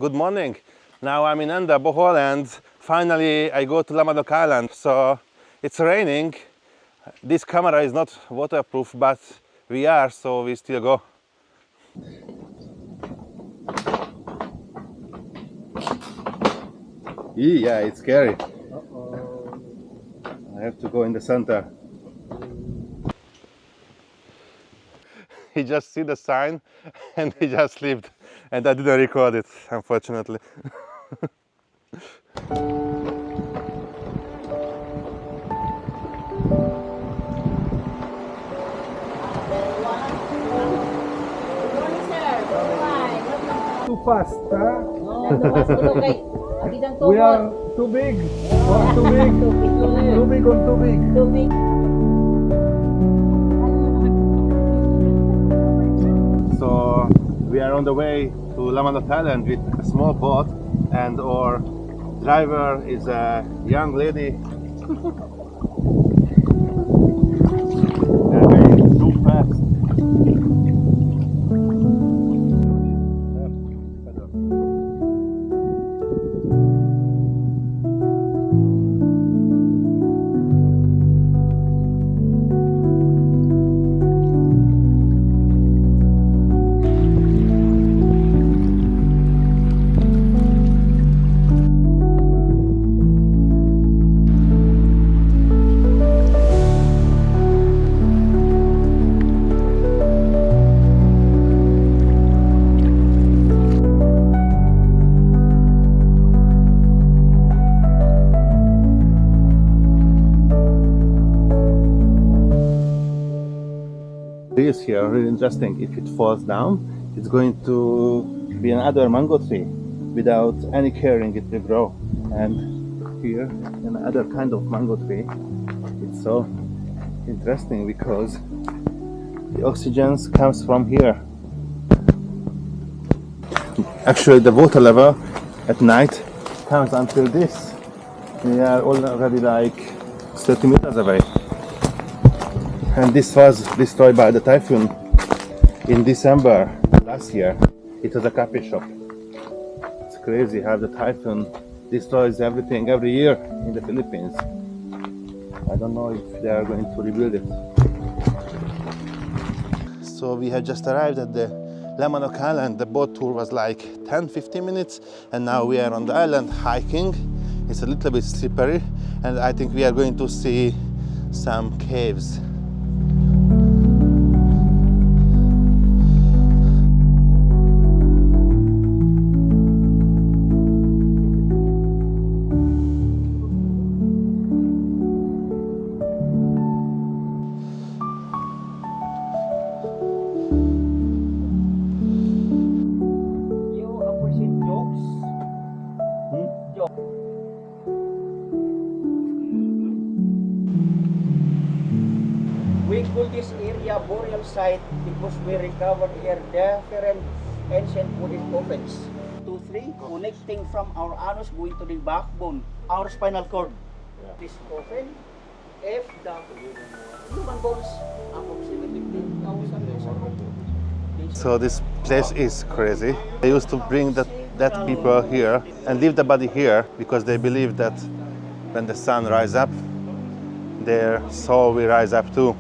Good morning. Now I'm in Anda Bohol and finally I go to Lamanok Island. So it's raining. This camera is not waterproof, but we are, so we still go. Yeah, it's scary. I have to go in the center. He just see the sign and he just left, and I didn't record it, unfortunately. Too fast, huh? We We are too big. Oh, too big. Too big on too big. So we are on the way to Lamanok Island with a small boat, and our driver is a young lady. They're going too fast. Trees here are really interesting. If it falls down, it's going to be another mango tree. Without any caring, it will grow. And here, another kind of mango tree. It's so interesting because the oxygen comes from here. Actually, the water level at night comes until this. We are already like 30 meters away. And this was destroyed by the typhoon in December last year. It was a coffee shop. It's crazy how the typhoon destroys everything every year in the Philippines. I don't know if they are going to rebuild it. So we have just arrived at the Lamanok Island. The boat tour was like 10-15 minutes, and now we are on the island hiking. It's a little bit slippery, and I think we are going to see some caves. We call this area burial site because we recovered here different ancient wooden coffins. 2, 3, connecting from our anus going to the backbone, our spinal cord. Yeah. This coffin, if the human bones approximately 10,000 years ago. So this place is crazy. They used to bring dead people here and leave the body here because they believe that when the sun rises up, their soul will rise up too.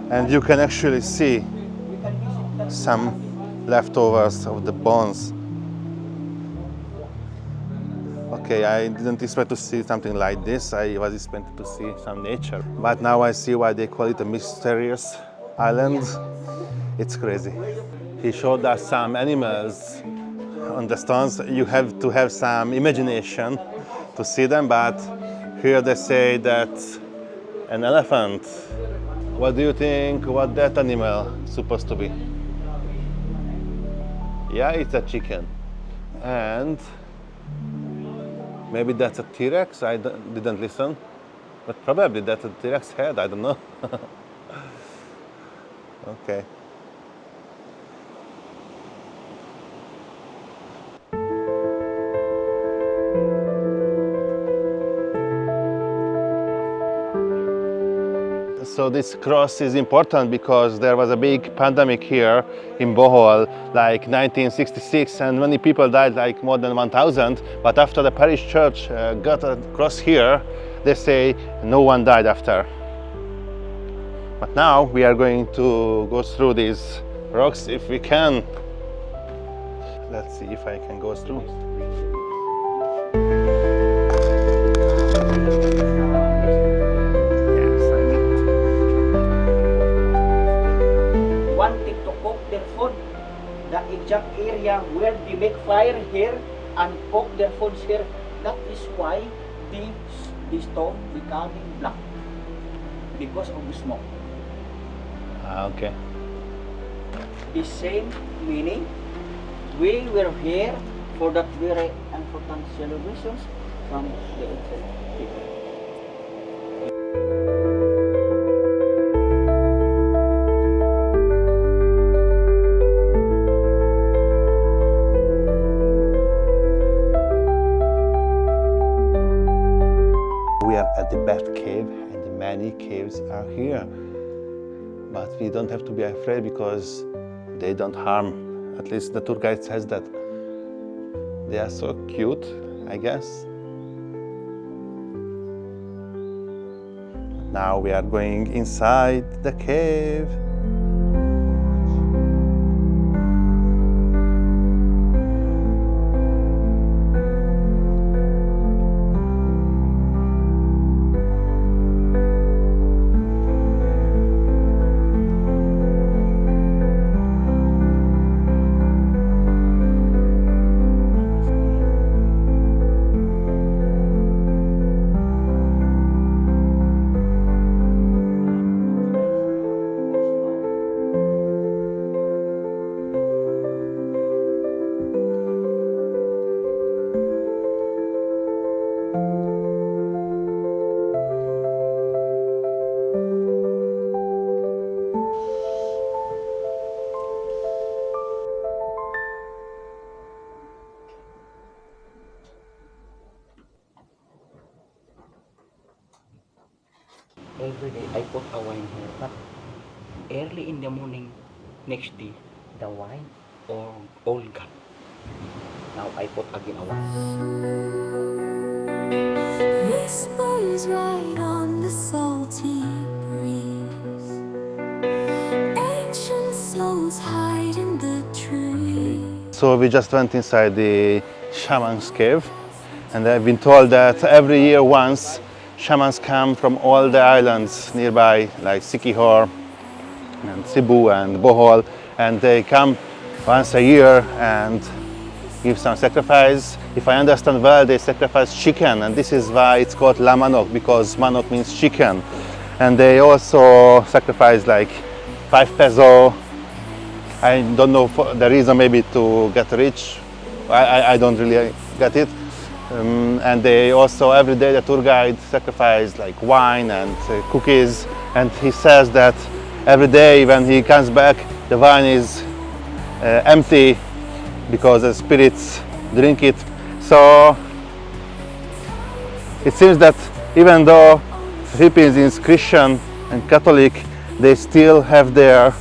And you can actually see some leftovers of the bones. Okay, I didn't expect to see something like this. I was expecting to see some nature. But now I see why they call it a mysterious island. It's crazy. He showed us some animals on the stones. You have to have some imagination to see them, but here they say that an elephant. What do you think what that animal is supposed to be? Yeah, it's a chicken. And maybe that's a T-Rex? I didn't listen. But probably that's a T-Rex head, I don't know. Okay. So this cross is important because there was a big pandemic here in Bohol, like 1966, and many people died, like more than 1,000. But after the parish church got a cross here, they say no one died after. But now we are going to go through these rocks if we can. Let's see if I can go through. Wanting to cook their food, the exact area where they make fire here and cook their foods here, that is why the stone becoming black because of the smoke. Okay. The same meaning, we were here for that very important celebrations from the ancient people. We are at the Bat Cave and many caves are here. But we don't have to be afraid because they don't harm. At least the tour guide says that. They are so cute, I guess. Now we are going inside the cave. Every day I put a wine here, but early in the morning, next day, the wine all gone. Now I put again a wine. Whispers right on the salty breeze. Ancient souls hide in the trees. So we just went inside the shaman's cave, and I've been told that every year once shamans come from all the islands nearby, like Sikihor and Cebu and Bohol, and they come once a year and give some sacrifice. If I understand well, they sacrifice chicken, and this is why it's called Lamanok, because manok means chicken. And they also sacrifice like 5 peso. I don't know for the reason, maybe to get rich. I don't really get it. And they also, every day the tour guide sacrifice like wine and cookies, and he says that every day when he comes back the wine is empty because the spirits drink it. So it seems that even though Philippines is Christian and Catholic, they still have their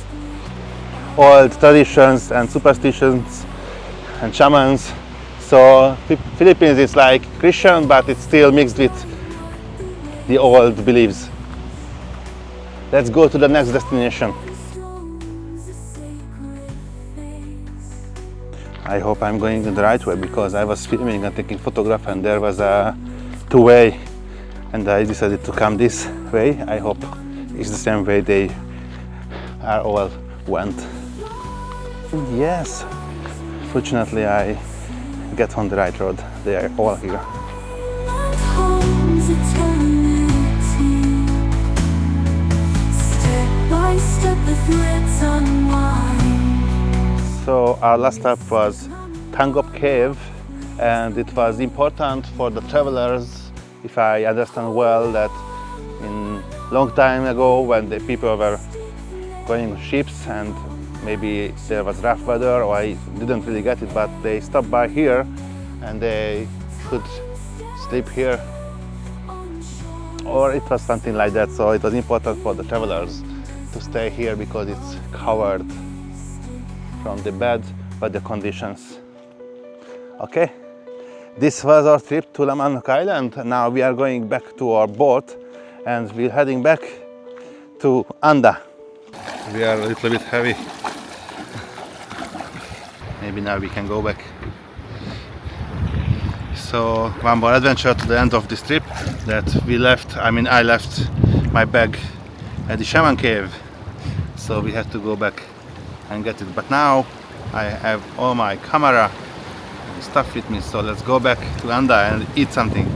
old traditions and superstitions and shamans. So Philippines is like Christian, but it's still mixed with the old beliefs. Let's go to the next destination. I hope I'm going in the right way, because I was filming and taking photographs and there was a two-way, and I decided to come this way. I hope it's the same way they are all went. Yes, fortunately I get on the right road. They are all here. Home's eternity. Step by step the threads unwind. So our last stop was Tangop Cave, and it was important for the travelers, if I understand well, that in long time ago when the people were going on ships and maybe there was rough weather, or I didn't really get it, but they stopped by here and they could sleep here or it was something like that. So it was important for the travelers to stay here because it's covered from the bed by the conditions. Okay, this was our trip to Lamanok Island. Now we are going back to our boat and we're heading back to Anda. We are a little bit heavy. Maybe now we can go back. So one more adventure to the end of this trip that we left. I left my bag at the shaman cave, so we had to go back and get it. But now I have all my camera and stuff with me, so let's go back to Anda and eat something.